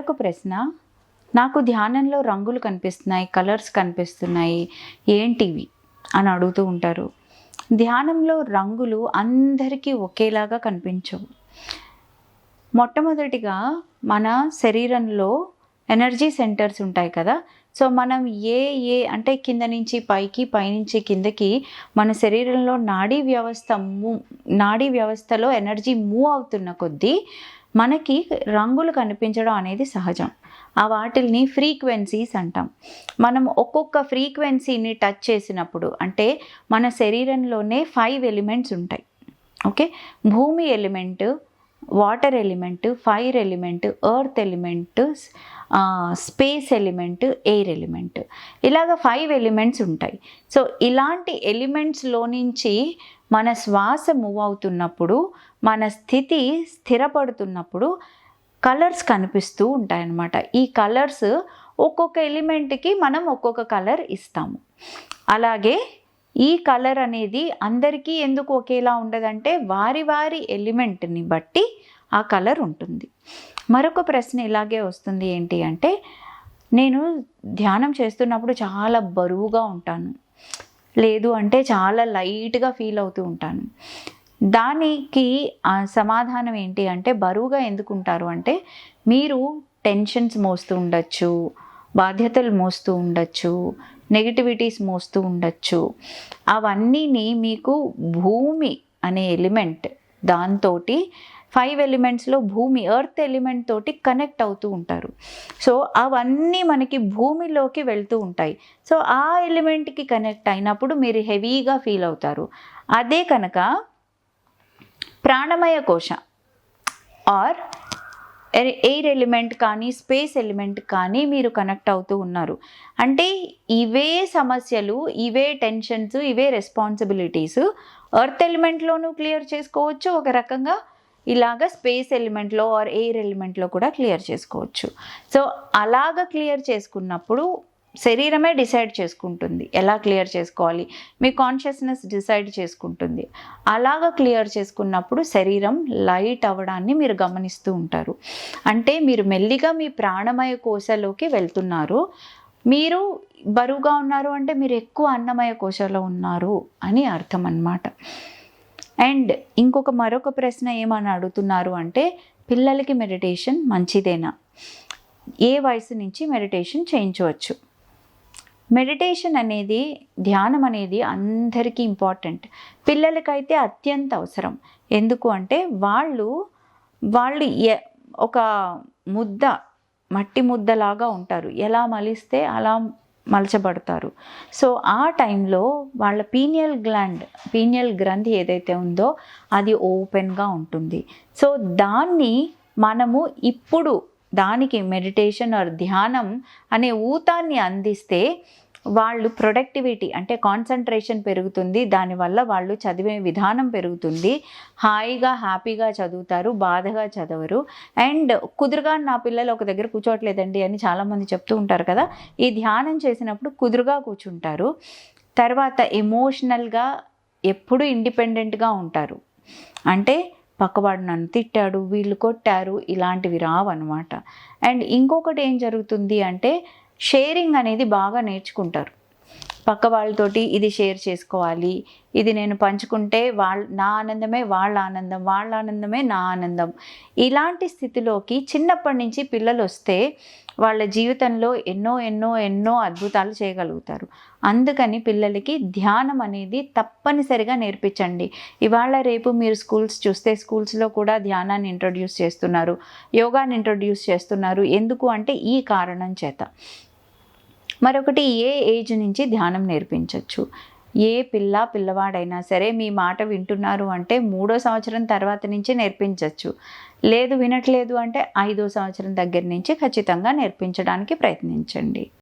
మరొక ప్రశ్న, నాకు ధ్యానంలో రంగులు కనిపిస్తున్నాయి, కలర్స్ కనిపిస్తున్నాయి, ఏంటివి అని అడుగుతూ ఉంటారు. ధ్యానంలో రంగులు అందరికీ ఒకేలాగా కనిపించవు. మొట్టమొదటిగా మన శరీరంలో ఎనర్జీ సెంటర్స్ ఉంటాయి కదా. సో మనం అంటే కింద నుంచి పైకి, పైనుంచి కిందకి మన శరీరంలో నాడీ వ్యవస్థలో ఎనర్జీ మూవ్ అవుతున్న కొద్దీ మనకి రంగులు కనిపించడం అనేది సహజం. ఆ వాటిల్ని ఫ్రీక్వెన్సీస్ అంటాం. మనం ఒక్కొక్క ఫ్రీక్వెన్సీని టచ్ చేసినప్పుడు, అంటే మన శరీరంలోనే 5 ఎలిమెంట్స్ ఉంటాయి. ఓకే, భూమి element, water element, fire element, earth element, space element, air element, ఇలాగ 5 ఎలిమెంట్స్ ఉంటాయి. సో ఇలాంటి ఎలిమెంట్స్లో నుంచి మన శ్వాస మూవ్ అవుతున్నప్పుడు, మన స్థితి స్థిరపడుతున్నప్పుడు కలర్స్ కనిపిస్తూ ఉంటాయన్నమాట. ఈ కలర్స్ ఒక్కొక్క ఎలిమెంట్కి మనం ఒక్కొక్క కలర్ ఇస్తాము. అలాగే ఈ కలర్ అనేది అందరికీ ఎందుకు ఒకేలా ఉండదంటే వారి వారి ఎలిమెంట్ని బట్టి ఆ కలర్ ఉంటుంది. మరొక ప్రశ్న ఇలాగే వస్తుంది, ఏంటి అంటే, నేను ధ్యానం చేస్తున్నప్పుడు చాలా బరువుగా ఉంటాను, లేదు అంటే చాలా లైట్గా ఫీల్ అవుతూ ఉంటాను. దానికి సమాధానం ఏంటి అంటే, బరువుగా ఎందుకు ఉంటారు అంటే, మీరు టెన్షన్స్ మోస్తూ ఉండొచ్చు, బాధ్యతలు మోస్తూ ఉండొచ్చు, నెగిటివిటీస్ మోస్తూ ఉండొచ్చు. అవన్నీని మీకు భూమి అనే ఎలిమెంట్ దాంతో 5 ఎలిమెంట్స్లో భూమి ఎర్త్ ఎలిమెంట్ తోటి కనెక్ట్ అవుతూ ఉంటారు. సో అవన్నీ మనకి భూమిలోకి వెళ్తూ ఉంటాయి. సో ఆ ఎలిమెంట్కి కనెక్ట్ అయినప్పుడు మీరు హెవీగా ఫీల్ అవుతారు. అదే కనుక ప్రాణమయ కోశ ఆర్ ఎయిర్ ఎలిమెంట్ కానీ, స్పేస్ ఎలిమెంట్ కానీ మీరు కనెక్ట్ అవుతూ ఉన్నారు అంటే, ఇవే సమస్యలు, ఇవే టెన్షన్స్, ఇవే రెస్పాన్సిబిలిటీస్ ఎర్త్ ఎలిమెంట్లోనూ క్లియర్ చేసుకోవచ్చు, ఒక రకంగా ఇలాగ స్పేస్ ఎలిమెంట్లో ఆర్ ఎయిర్ ఎలిమెంట్లో కూడా క్లియర్ చేసుకోవచ్చు. సో అలాగ క్లియర్ చేసుకున్నప్పుడు శరీరమే డిసైడ్ చేసుకుంటుంది ఎలా క్లియర్ చేసుకోవాలి, మీ కాన్షియస్నెస్ డిసైడ్ చేసుకుంటుంది. అలాగ క్లియర్ చేసుకున్నప్పుడు శరీరం లైట్ అవ్వడాన్ని మీరు గమనిస్తూ ఉంటారు. అంటే మీరు మెల్లిగా మీ ప్రాణమయ కోశలోకి వెళ్తున్నారు. మీరు బరువుగా ఉన్నారు అంటే మీరు ఎక్కువ అన్నమయ కోశలో ఉన్నారు అని అర్థం అన్నమాట. అండ్ మరొక ప్రశ్న ఏమని అడుగుతున్నారు అంటే, పిల్లలకి మెడిటేషన్ మంచిదేనా, ఏ వయసు నుంచి మెడిటేషన్ చేయించవచ్చు? మెడిటేషన్ అనేది, ధ్యానం అనేది అందరికీ ఇంపార్టెంట్. పిల్లలకైతే అత్యంత అవసరం. ఎందుకు అంటే వాళ్ళు ఒక మట్టి ముద్దలాగా ఉంటారు. ఎలా మలిస్తే అలా మలచబడతారు. సో ఆ టైంలో వాళ్ళ పీనియల్ గ్రంథి ఏదైతే ఉందో అది ఓపెన్గా ఉంటుంది. సో దాన్ని మనము ఇప్పుడు దానికి మెడిటేషన్ ఆర్ ధ్యానం అనే ఊతాన్ని అందిస్తే వాళ్ళు ప్రొడక్టివిటీ అంటే కాన్సన్ట్రేషన్ పెరుగుతుంది. దానివల్ల వాళ్ళు చదివే విధానం పెరుగుతుంది. హాయిగా హ్యాపీగా చదువుతారు, బాధగా చదవరు. అండ్ కుదురుగా నా పిల్లలు ఒక దగ్గర కూర్చోవట్లేదండి అని చాలామంది చెప్తూ ఉంటారు కదా. ఈ ధ్యానం చేసినప్పుడు కుదురుగా కూర్చుంటారు. తర్వాత ఎమోషనల్గా ఎప్పుడూ ఇండిపెండెంట్గా ఉంటారు. అంటే పక్కవాడు నన్ను తిట్టాడు, వీళ్ళు కొట్టారు, ఇలాంటివి రావన్నమాట. అండ్ ఇంకొకటి ఏం జరుగుతుంది అంటే, షేరింగ్ అనేది బాగా నేర్చుకుంటారు. పక్క వాళ్ళతోటి ఇది షేర్ చేసుకోవాలి, ఇది నేను పంచుకుంటే నా ఆనందమే వాళ్ళ ఆనందం, వాళ్ళ ఆనందమే నా ఆనందం. ఇలాంటి స్థితిలోకి చిన్నప్పటి నుంచి పిల్లలు వస్తే వాళ్ళ జీవితంలో ఎన్నో అద్భుతాలు చేయగలుగుతారు. అందుకని పిల్లలకి ధ్యానం అనేది తప్పనిసరిగా నేర్పించండి. ఇవాళ రేపు మీరు స్కూల్స్ చూస్తే స్కూల్స్లో కూడా ధ్యానాన్ని ఇంట్రొడ్యూస్ చేస్తున్నారు, యోగాని ఇంట్రొడ్యూస్ చేస్తున్నారు. ఎందుకు అంటే ఈ కారణం చేత. మరొకటి, ఏ ఏజ్ నుంచి ధ్యానం నేర్పించవచ్చు? ఏ పిల్లవాడైనా సరే మీ మాట వింటున్నారు అంటే 3వ సంవత్సరం తర్వాత నుంచి నేర్పించవచ్చు. లేదు వినట్లేదు అంటే 5వ సంవత్సరం దగ్గర నుంచి ఖచ్చితంగా నేర్పించడానికి ప్రయత్నించండి.